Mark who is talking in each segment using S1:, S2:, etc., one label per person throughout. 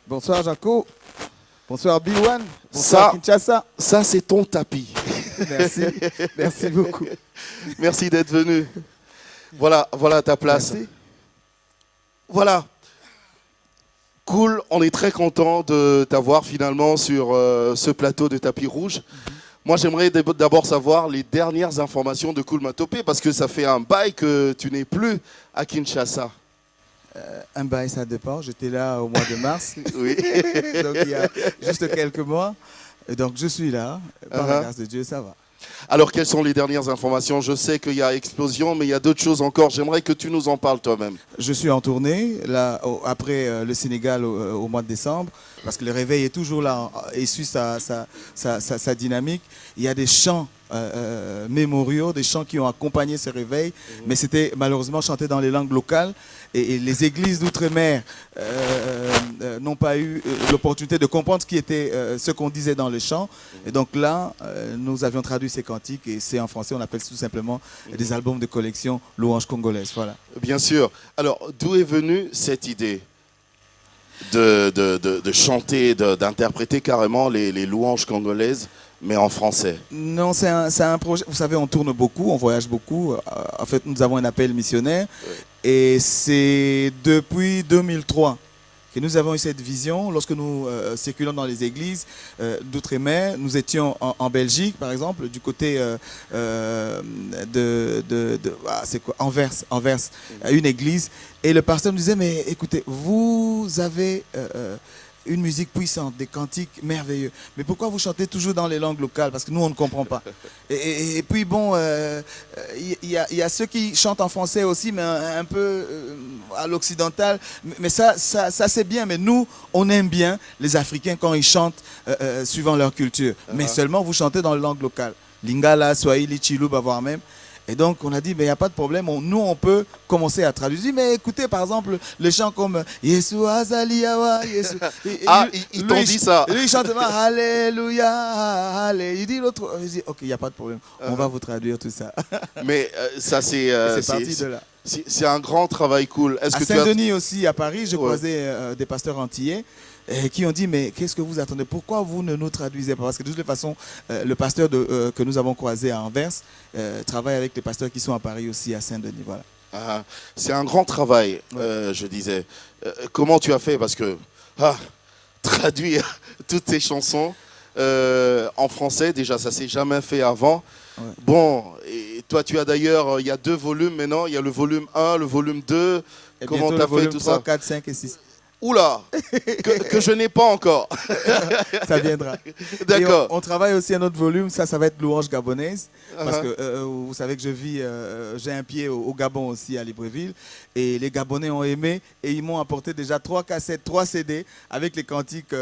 S1: Bonsoir Jaco. Bonsoir Biwan.
S2: Ça,
S1: Bonsoir Kinshasa.
S2: ça c'est ton tapis.
S1: Merci. Merci beaucoup.
S2: Merci d'être venu. Voilà ta place.
S1: Merci.
S2: Voilà. Cool, on est très content de t'avoir finalement sur ce plateau de tapis rouge. Moi, j'aimerais d'abord savoir les dernières informations de Cool Matopé parce que ça fait un bail que tu n'es plus à Kinshasa.
S1: Un bail, ça dépend. J'étais là au mois de mars.
S2: Oui.
S1: Donc il y a juste quelques mois. Et donc je suis là. Par la grâce de Dieu, ça va.
S2: Alors, quelles sont les dernières informations? Je sais qu'il y a explosion, mais il y a d'autres choses encore. J'aimerais que tu nous en parles toi-même.
S1: Je suis en tournée, là, après le Sénégal au mois de décembre, parce que le réveil est toujours là et suit sa dynamique. Il y a des chants mémoriaux, des chants qui ont accompagné ce réveil, mais c'était malheureusement chanté dans les langues locales. Et les églises d'outre-mer n'ont pas eu l'opportunité de comprendre ce qui était ce qu'on disait dans le chant. Et donc là, nous avions traduit ces cantiques et c'est en français, on appelle tout simplement des albums de collection louanges congolaises. Voilà.
S2: Bien sûr. Alors, d'où est venue cette idée de chanter, d'interpréter carrément les louanges congolaises, mais en français?
S1: Non, c'est un projet. Vous savez, on tourne beaucoup, on voyage beaucoup. En fait, nous avons un appel missionnaire.
S2: Oui.
S1: Et c'est depuis 2003 que nous avons eu cette vision. Lorsque nous circulons dans les églises d'outre-mer, nous étions en Belgique, par exemple, du côté c'est quoi, Anvers, à une église. Et le pasteur nous disait, mais écoutez, vous avez une musique puissante, des cantiques merveilleux. Mais pourquoi vous chantez toujours dans les langues locales? Parce que nous, on ne comprend pas. Et puis, bon, il y a ceux qui chantent en français aussi, mais un peu à l'occidental. Mais ça c'est bien. Mais nous, on aime bien les Africains quand ils chantent suivant leur culture. Mais seulement, vous chantez dans les langues locales. Lingala, Swahili, Chiluba, voire même. Et donc, on a dit, mais il n'y a pas de problème, nous, on peut commencer à traduire. Je dis, mais écoutez, par exemple, les chants comme Yesu Azaliyawa, Yesu.
S2: Ils t'ont dit ça.
S1: Lui, il chante Alléluia, Alléluia. Il dit l'autre, je dis, ok, il n'y a pas de problème, on va vous traduire tout ça.
S2: Mais ça, c'est
S1: parti de là.
S2: C'est un grand travail cool.
S1: À Saint-Denis aussi, à Paris, je croisais des pasteurs antillais. Qui ont dit, mais qu'est-ce que vous attendez? Pourquoi vous ne nous traduisez pas? Parce que de toute façon, le pasteur que nous avons croisé à Anvers travaille avec les pasteurs qui sont à Paris aussi, à Saint-Denis. Voilà.
S2: C'est un grand travail, je disais. Comment tu as fait? Parce que traduire toutes ces chansons en français, déjà, ça ne s'est jamais fait avant.
S1: Ouais.
S2: Bon, et toi, tu as d'ailleurs, il y a 2 volumes maintenant. Il y a le volume 1, le volume 2.
S1: Et
S2: comment tu as fait tout
S1: 3,
S2: ça?
S1: 4, 5 et 6.
S2: Oula, que je n'ai pas encore.
S1: Ça viendra.
S2: D'accord.
S1: On travaille aussi un autre volume, ça va être louange gabonaise. Parce que vous savez que je vis, j'ai un pied au Gabon aussi, à Libreville. Et les Gabonais ont aimé et ils m'ont apporté déjà 3 cassettes, 3 CD avec les cantiques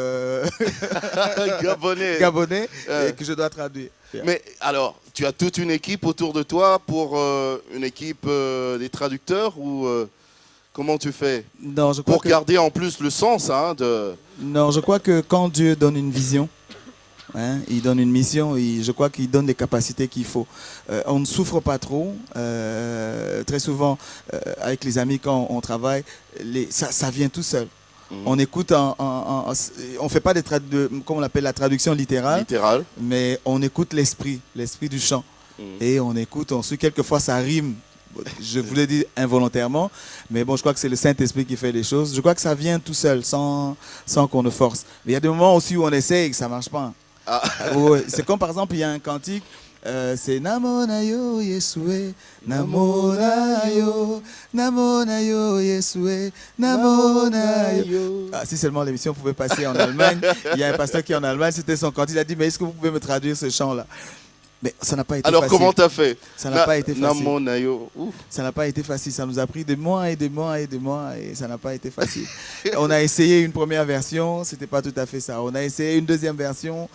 S1: gabonais que je dois traduire.
S2: Mais alors, tu as toute une équipe autour de toi pour une équipe des traducteurs ou comment tu fais?
S1: Non, je crois
S2: pour garder en plus le sens de...
S1: Non, je crois que quand Dieu donne une vision, il donne une mission, je crois qu'il donne les capacités qu'il faut. On ne souffre pas trop. Très souvent, avec les amis, quand on travaille, ça vient tout seul. On écoute, on ne fait pas comme on appelle la traduction littérale, mais on écoute l'esprit du chant. Et on écoute, on suit, quelquefois ça rime. Je voulais dire involontairement, mais bon, je crois que c'est le Saint-Esprit qui fait les choses. Je crois que ça vient tout seul, sans qu'on ne force. Mais il y a des moments aussi où on essaye et que ça ne marche pas. C'est comme par exemple, il y a un cantique, c'est Namonayo Yesue, Namonayo, Namonayo Yesue, Namonayo. Si seulement l'émission pouvait passer en Allemagne. Il y a un pasteur qui est en Allemagne, c'était son cantique. Il a dit, mais est-ce que vous pouvez me traduire ce chant-là? Mais ça n'a pas été facile.
S2: Alors comment tu as fait?
S1: Ça n'a pas été facile.
S2: Namonayo.
S1: Ça n'a pas été facile. Ça nous a pris des mois et des mois et des mois et ça n'a pas été facile. On a essayé une première version, c'était pas tout à fait ça. On a essayé une deuxième version,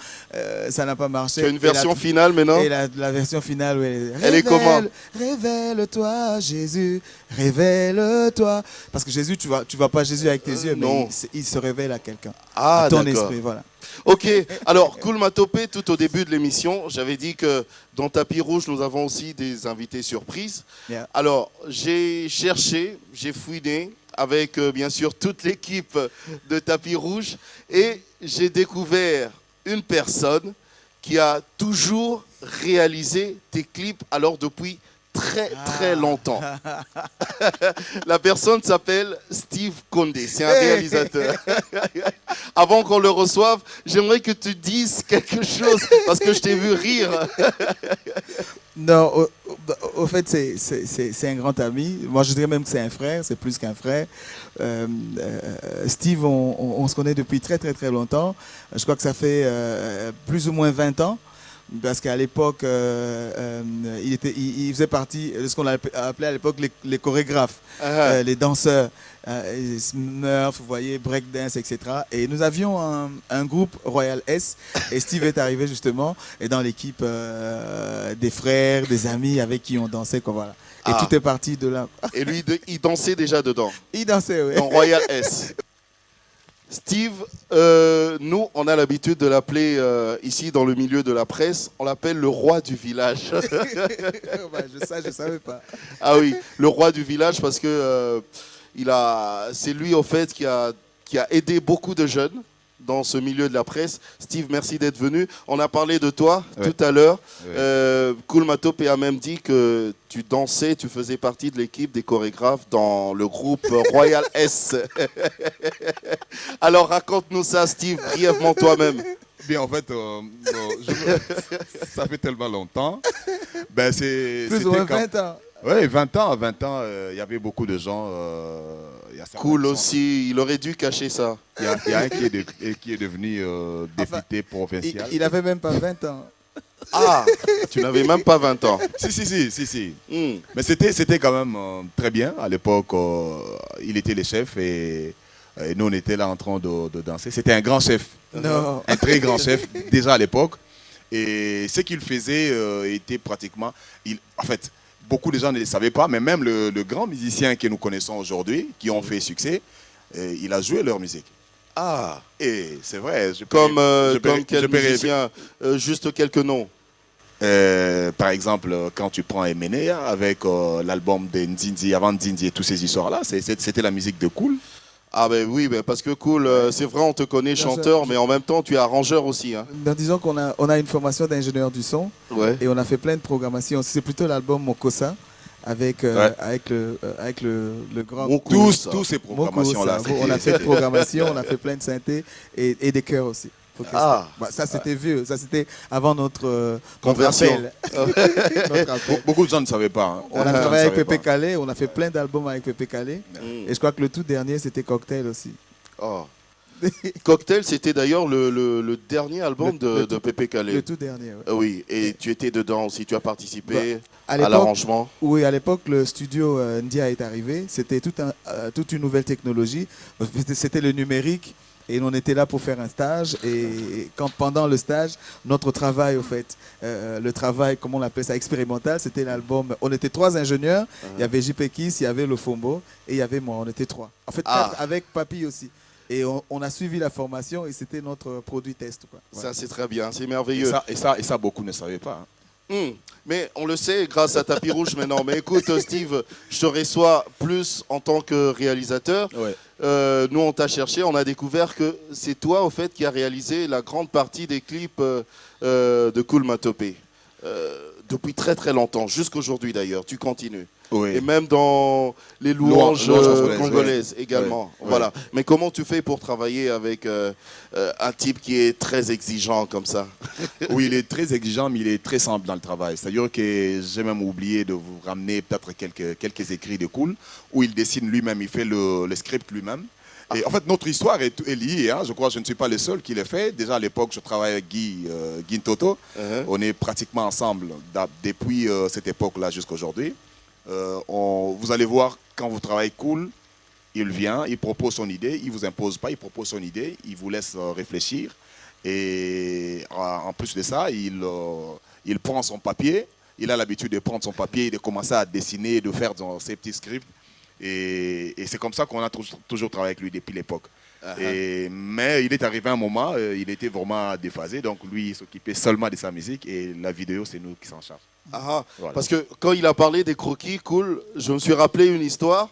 S1: ça n'a pas marché.
S2: Tu as une version finale maintenant?
S1: Et la version finale,
S2: elle est comment?
S1: Révèle-toi, Jésus, révèle-toi. Parce que Jésus, tu vois pas Jésus avec tes yeux, mais il se révèle à quelqu'un. À ton esprit, voilà.
S2: Ok, alors Cool Matopé, tout au début de l'émission, j'avais dit que dans Tapis Rouge, nous avons aussi des invités surprises.
S1: Yeah.
S2: Alors, j'ai cherché, j'ai fouiné avec bien sûr toute l'équipe de Tapis Rouge. Et j'ai découvert une personne qui a toujours réalisé tes clips, alors depuis très longtemps. La personne s'appelle Steve Condé, c'est un réalisateur. Avant qu'on le reçoive, j'aimerais que tu dises quelque chose, parce que je t'ai vu rire.
S1: Non, au fait, c'est un grand ami. Moi, je dirais même que c'est un frère, c'est plus qu'un frère. Steve, on se connaît depuis très longtemps. Je crois que ça fait plus ou moins 20 ans. Parce qu'à l'époque, il faisait partie de ce qu'on appelait à l'époque les chorégraphes, les danseurs, Smurf, vous voyez, breakdance, etc. Et nous avions un groupe Royal S, et Steve est arrivé justement et dans l'équipe des frères, des amis avec qui on dansait, quoi, voilà. Et tout est parti de là.
S2: Et lui, il dansait déjà dedans.
S1: Il dansait, oui.
S2: Dans Royal S. Steve, nous, on a l'habitude de l'appeler ici dans le milieu de la presse, on l'appelle le roi du village.
S1: Je savais pas.
S2: Ah oui, le roi du village parce que c'est lui au fait qui a aidé beaucoup de jeunes dans ce milieu de la presse. Steve, merci d'être venu. On a parlé de toi tout à l'heure. Cool Matope a même dit que tu dansais, tu faisais partie de l'équipe des chorégraphes dans le groupe Royal S. Alors raconte-nous ça, Steve, brièvement toi-même.
S3: Bien, en fait, ça fait tellement longtemps. Ben,
S1: Plus ou moins 20 ans.
S3: Oui, 20 ans, il y avait beaucoup de gens.
S2: Cool aussi, il aurait dû cacher ça.
S3: Il y a un qui est devenu député provincial.
S1: Il n'avait même pas 20 ans.
S2: Ah, tu n'avais même pas 20 ans.
S3: Si. Mais c'était quand même très bien. À l'époque, il était le chef et nous, on était là en train de danser. C'était un grand chef.
S1: Non.
S3: Un très grand chef, déjà à l'époque. Et ce qu'il faisait était pratiquement... En fait, beaucoup de gens ne le savaient pas, mais même le grand musicien que nous connaissons aujourd'hui, qui ont fait succès, il a joué leur musique.
S2: Ah.
S3: Et c'est vrai.
S2: Comme quel musicien, juste quelques noms.
S3: Par exemple, quand tu prends Emene avec l'album de Nzinzi, avant Nzinzi et toutes ces histoires-là, c'était la musique de Cool.
S2: Ah ben oui, parce que Cool, c'est vrai, on te connaît chanteur, mais en même temps, tu es arrangeur aussi. Hein.
S1: Disons qu'on a une formation d'ingénieur du son, et on a fait plein de programmations. C'est plutôt l'album Mokosa avec le grand...
S3: Tous ces programmations-là.
S1: On a fait de programmation, on a fait plein de synthés et des chœurs aussi. Ça c'était vieux, ça c'était avant notre
S2: conversion.
S3: Beaucoup de gens ne savaient pas. Hein.
S1: On a travaillé avec Pépé Calais, on a fait plein d'albums avec Pépé Calais. Et je crois que le tout dernier c'était Cocktail aussi.
S2: Oh. Cocktail, c'était d'ailleurs le dernier album de Pépé Calais.
S1: Le tout dernier, oui.
S2: Oui, et tu étais dedans aussi, tu as participé à l'arrangement.
S1: Oui, à l'époque, le studio Ndia est arrivé. C'était toute une nouvelle technologie. C'était le numérique. Et on était là pour faire un stage. Et pendant le stage, notre travail, au fait, le travail, comment on appelle ça, expérimental, c'était l'album. On était 3 ingénieurs. Il y avait JP Kiss, il y avait Lofombo et il y avait moi. On était 3. En fait, 4 avec Papy aussi. Et on a suivi la formation et c'était notre produit test, quoi.
S2: Ça, c'est très bien, c'est merveilleux.
S3: Et ça, beaucoup ne savaient pas. Hein.
S2: Mais on le sait grâce à Tapis Rouge maintenant. Mais écoute, Steve, je te reçois plus en tant que réalisateur.
S3: Ouais.
S2: Nous, on t'a cherché, on a découvert que c'est toi, au fait, qui a réalisé la grande partie des clips de Cool Matope. Depuis très longtemps, jusqu'aujourd'hui d'ailleurs, tu continues.
S3: Oui.
S2: Et même dans les louanges congolaises également.
S3: Oui.
S2: Voilà. Oui. Mais comment tu fais pour travailler avec un type qui est très exigeant comme ça?
S3: Oui, il est très exigeant, mais il est très simple dans le travail. C'est-à-dire que j'ai même oublié de vous ramener peut-être quelques écrits de Cool, où il dessine lui-même, il fait le script lui-même. Et en fait, notre histoire est liée. Hein. Je crois que je ne suis pas le seul qui le fait. Déjà, à l'époque, je travaillais avec Guy Ntoto. On est pratiquement ensemble depuis cette époque-là jusqu'à aujourd'hui. Vous allez voir, quand vous travaillez Cool, il vient, il propose son idée, il ne vous impose pas, il propose son idée, il vous laisse réfléchir. Et en plus de ça, il prend son papier, il a l'habitude de prendre son papier et de commencer à dessiner, de faire ses petits scripts. Et c'est comme ça qu'on a toujours travaillé avec lui depuis l'époque. Mais il est arrivé un moment, il était vraiment déphasé, donc lui il s'occupait seulement de sa musique et la vidéo c'est nous qui s'en charge.
S2: Voilà. Parce que quand il a parlé des croquis, Cool, je me suis rappelé une histoire.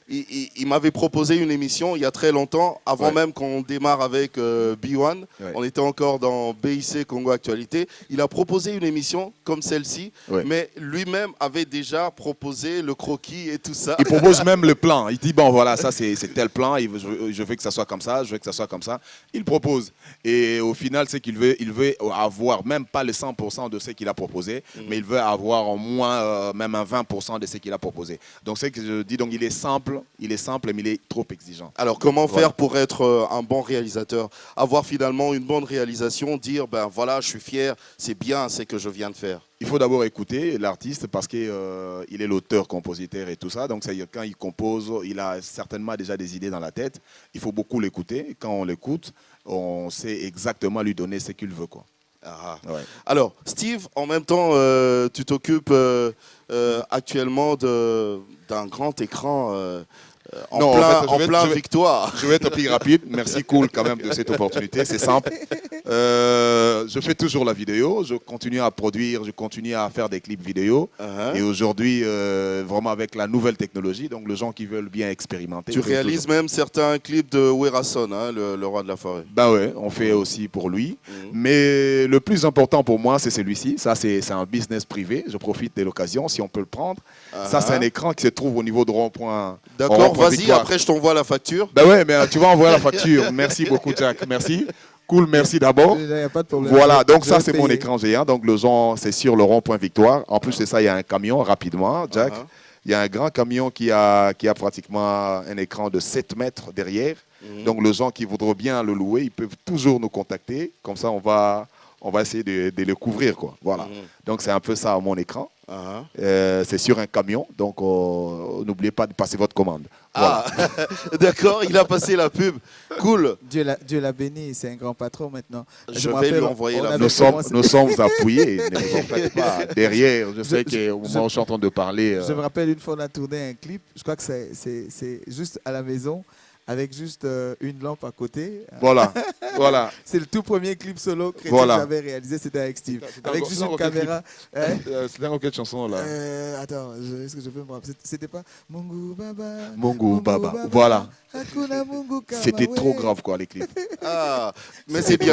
S2: il m'avait proposé une émission il y a très longtemps, avant même qu'on démarre avec B1. On était encore dans BIC Congo Actualité. Il a proposé une émission comme celle-ci, mais lui-même avait déjà proposé le croquis et tout ça.
S3: Il propose même le plan. Il dit, bon voilà, ça c'est tel plan, je veux que ça soit comme ça, je veux que ça soit comme ça. Il propose. Et au final, c'est qu'il veut, il veut avoir même pas le 100% de ce qu'il a proposé, mais il veut avoir au moins même un 20% de ce qu'il a proposé. Donc c'est que je dis, donc il est simple, mais il est trop exigeant.
S2: Alors comment faire pour être un bon réalisateur? Avoir finalement une bonne réalisation, dire ben voilà, je suis fier, c'est bien ce que je viens de faire.
S3: Il faut d'abord écouter l'artiste parce qu'il est l'auteur, compositeur et tout ça. Donc quand il compose, il a certainement déjà des idées dans la tête. Il faut beaucoup l'écouter. Quand on l'écoute, on sait exactement lui donner ce qu'il veut, quoi.
S2: Alors, Steve, en même temps, tu t'occupes actuellement d'un grand écran en plein Victoire.
S3: Je vais être plus rapide. Merci, Cool, quand même, de cette opportunité. C'est simple. Je fais toujours la vidéo. Je continue à produire, je continue à faire des clips vidéo. Et aujourd'hui, vraiment avec la nouvelle technologie, donc les gens qui veulent bien expérimenter.
S2: Tu réalises même certains clips de Werason, hein, le roi de la forêt.
S3: Ben ouais, on fait aussi pour lui. Mais le plus important pour moi, c'est celui-ci. Ça, c'est un business privé. Je profite de l'occasion, si on peut le prendre. Ça, c'est un écran qui se trouve au niveau de rond-point.
S2: D'accord, vas-y, après je t'envoie la facture.
S3: Ben ouais, mais tu vas envoyer la facture. Merci beaucoup, Jack. Merci. Cool, merci d'abord. Voilà, donc ça, c'est mon écran géant. Donc le genre, c'est sur le rond-point Victoire. En plus de ça, il y a un camion, rapidement, Jack. Il y a un grand camion qui a pratiquement un écran de 7 mètres derrière. Donc les gens qui voudraient bien le louer, ils peuvent toujours nous contacter. Comme ça, on va essayer de le couvrir, quoi. Voilà. Donc c'est un peu ça mon écran. C'est sur un camion, donc n'oubliez pas de passer votre commande. Voilà.
S2: D'accord, il a passé la pub. Cool.
S1: Dieu l'a béni, c'est un grand patron maintenant.
S2: Je vais lui envoyer la pub.
S3: Nous sommes appuyés, ne vous en faites pas. Derrière, je sais qu'au moment où je suis en train de parler...
S1: Je me rappelle une fois, on a tourné un clip, je crois que c'est juste à la maison, avec juste une lampe à côté.
S3: Voilà, voilà.
S1: C'est le tout premier clip solo que j'avais réalisé, c'était avec Steve. Avec juste une caméra.
S3: C'était dans quelle chanson là?
S1: Attends, est-ce que je peux me rappeler? C'était pas Mungu Baba.
S3: Mungu Baba, voilà. C'était trop grave quoi les clips.
S2: Mais c'est bien.